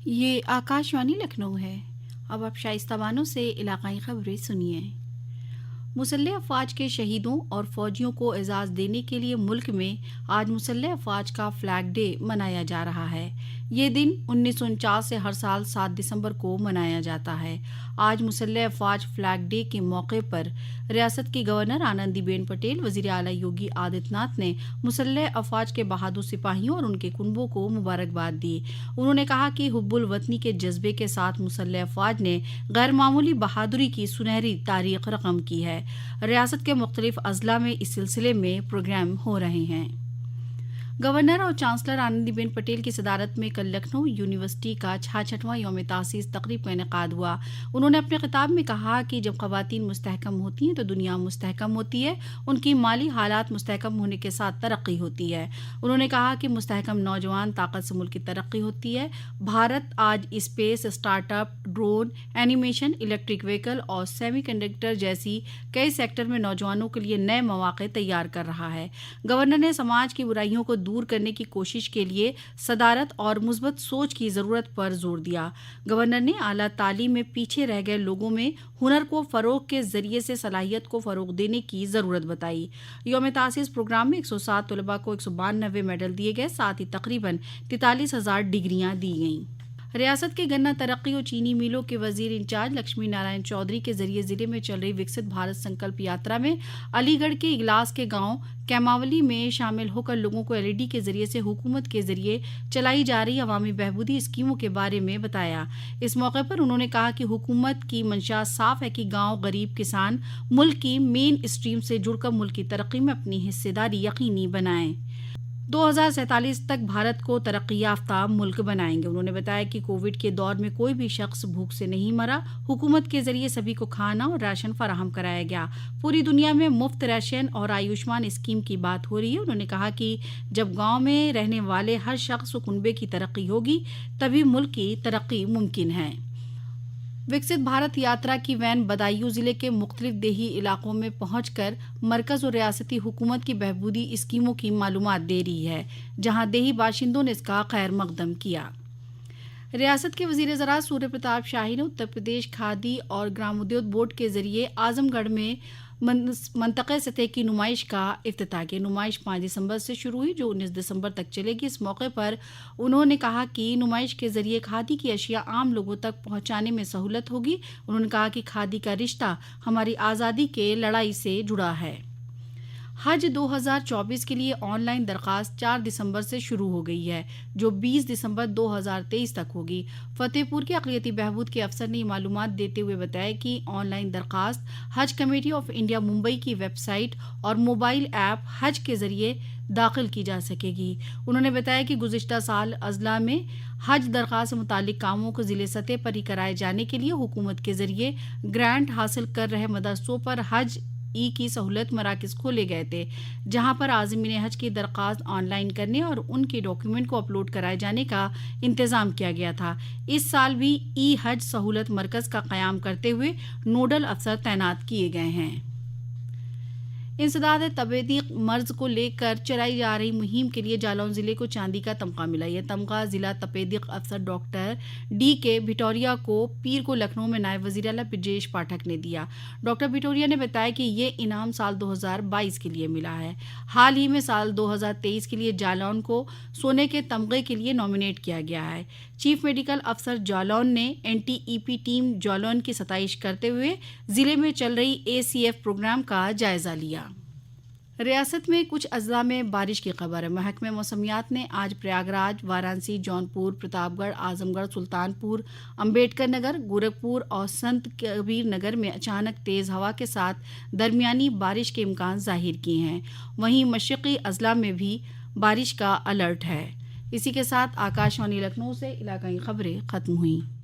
یہ آکاشوانی لکھنؤ ہے۔ اب آپ شائستہ بانو سے علاقائی خبریں سنیے۔ مسلح افواج کے شہیدوں اور فوجیوں کو اعزاز دینے کے لیے ملک میں آج مسلح افواج کا فلیگ ڈے منایا جا رہا ہے۔ یہ دن 1949 سے ہر سال 7 دسمبر کو منایا جاتا ہے۔ آج مسلح افواج فلیگ ڈے کے موقع پر ریاست کی گورنر آنندی بین پٹیل، وزیر اعلیٰ یوگی آدتیہ ناتھ نے مسلح افواج کے بہادر سپاہیوں اور ان کے کنبوں کو مبارکباد دی۔ انہوں نے کہا کہ حب الوطنی کے جذبے کے ساتھ مسلح افواج نے غیر معمولی بہادری کی سنہری تاریخ رقم کی ہے۔ ریاست کے مختلف اضلاع میں اس سلسلے میں پروگرام ہو رہے ہیں۔ گورنر اور چانسلر آنندی بین پٹیل کی صدارت میں کل لکھنؤ یونیورسٹی کا 66واں یوم تاسیس تقریب کا انعقاد ہوا۔ انہوں نے اپنے خطاب میں کہا کہ جب خواتین مستحکم ہوتی ہیں تو دنیا مستحکم ہوتی ہے، ان کی مالی حالات مستحکم ہونے کے ساتھ ترقی ہوتی ہے۔ انہوں نے کہا کہ مستحکم نوجوان طاقت سے ملک کی ترقی ہوتی ہے۔ بھارت آج space, startup, drone, animation, electric vehicle اور سیمی کنڈکٹر جیسی کئی سیکٹر میں نوجوانوں کے لیے نئے مواقع تیار کر رہا ہے۔ گورنر نے سماج کی برائیوں کو دور کرنے کی کوشش کے لیے صدارت اور مثبت سوچ کی ضرورت پر زور دیا۔ گورنر نے اعلیٰ تعلیم میں پیچھے رہ گئے لوگوں میں ہنر کو فروغ کے ذریعے سے صلاحیت کو فروغ دینے کی ضرورت بتائی۔ یوم تاسیس پروگرام میں 107 طلباء کو 192 میڈل دیے گئے، ساتھ ہی تقریباً 43,000 ڈگریاں دی گئیں۔ ریاست کے گنا ترقی اور چینی میلوں کے وزیر انچارج لکشمی نارائن چودھری کے ذریعے ضلع میں چل رہی وکست بھارت سنکلپ یاترا میں علی گڑھ کے اگلاس کے گاؤں کیماولی میں شامل ہو کر لوگوں کو LED کے ذریعے سے حکومت کے ذریعے چلائی جا رہی عوامی بہبودی اسکیموں کے بارے میں بتایا۔ اس موقع پر انہوں نے کہا کہ حکومت کی منشا صاف ہے کہ گاؤں، غریب کسان ملک کی مین اسٹریم سے جڑ کر ملک کی ترقی میں اپنی حصہ داری یقینی بنائیں۔ 2047 تک بھارت کو ترقی یافتہ ملک بنائیں گے۔ انہوں نے بتایا کہ کووڈ کے دور میں کوئی بھی شخص بھوک سے نہیں مرا۔ حکومت کے ذریعے سبھی کو کھانا اور راشن فراہم کرایا گیا۔ پوری دنیا میں مفت راشن اور آیوشمان اسکیم کی بات ہو رہی ہے۔ انہوں نے کہا کہ جب گاؤں میں رہنے والے ہر شخص و کنبے کی ترقی ہوگی تبھی ملک کی ترقی ممکن ہے۔ وکست بھارت یاترا کی وین بدایوں ضلع کے مختلف دیہی علاقوں میں پہنچ کر مرکز اور ریاستی حکومت کی بہبودی اسکیموں کی معلومات دے رہی ہے، جہاں دیہی باشندوں نے اس کا خیر مقدم کیا۔ ریاست کے وزیر زراعت سوریہ پرتاپ شاہی نے اتر پردیش کھادی اور گرامودیوگ بورڈ کے ذریعے اعظم گڑھ میں منطقۂ سطح کی نمائش کا افتتاح کیا۔ نمائش 5 دسمبر سے شروع ہوئی جو 19 دسمبر تک چلے گی۔ اس موقع پر انہوں نے کہا کہ نمائش کے ذریعے کھادی کی اشیاء عام لوگوں تک پہنچانے میں سہولت ہوگی۔ انہوں نے کہا کہ کھادی کا رشتہ ہماری آزادی کے لڑائی سے جڑا ہے۔ حج 2024 کے لیے آن لائن درخواست 4 دسمبر سے شروع ہو گئی ہے، جو 20 دسمبر 2023 تک ہوگی۔ فتح پور کے اقلیتی بہبود کے افسر نے یہ معلومات دیتے ہوئے بتایا کہ آن لائن درخواست حج کمیٹی آف انڈیا ممبئی کی ویب سائٹ اور موبائل ایپ حج کے ذریعے داخل کی جا سکے گی۔ انہوں نے بتایا کہ گزشتہ سال اضلاع میں حج درخواست سے متعلق کاموں کو ضلع سطح پر ہی کرائے جانے کے لیے حکومت کے ذریعے گرانٹ حاصل کر رہے مدرسوں پر حج کی سہولت مراکز کھولے گئے تھے، جہاں پر عازمین حج کی درخواست آن لائن کرنے اور ان کے ڈاکیومنٹ کو اپلوڈ کرائے جانے کا انتظام کیا گیا تھا۔ اس سال بھی حج سہولت مرکز کا قیام کرتے ہوئے نوڈل افسر تعینات کیے گئے ہیں۔ انسداد تبیعتی مرض کو لے کر چلائی جا رہی مہم کے لیے جالون ضلع کو چاندی کا تمغہ ملا۔ یہ تمغہ ضلع تپیدق افسر ڈاکٹر DK بھٹوریا کو پیر کو لکھنؤ میں نائب وزیر اعلیٰ برجیش پاٹھک نے دیا۔ ڈاکٹر بھٹوریا نے بتایا کہ یہ انعام سال 2022 کے لیے ملا ہے۔ حال ہی میں سال 2023 کے لیے جالون کو سونے کے تمغے کے لیے نامینیٹ کیا گیا ہے۔ چیف میڈیکل افسر جالون نے NTEP ٹیم جالون کی ستائش کرتے ہوئے ضلع میں چل رہی ACF پروگرام کا جائزہ لیا۔ ریاست میں کچھ اضلاع میں بارش کی خبر ہے۔ محکمہ موسمیات نے آج پریاگ راج، وارانسی، جونپور، پرتاپ گڑھ، اعظم گڑھ، سلطان پور، امبیڈکر نگر، گورکھپور اور سنت کبیر نگر میں اچانک تیز ہوا کے ساتھ درمیانی بارش کے امکان ظاہر کیے ہیں۔ وہیں مشرقی اضلاع میں بھی بارش کا الرٹ ہے۔ اسی کے ساتھ آکاشوانی لکھنؤ سے علاقائی خبریں ختم ہوئیں۔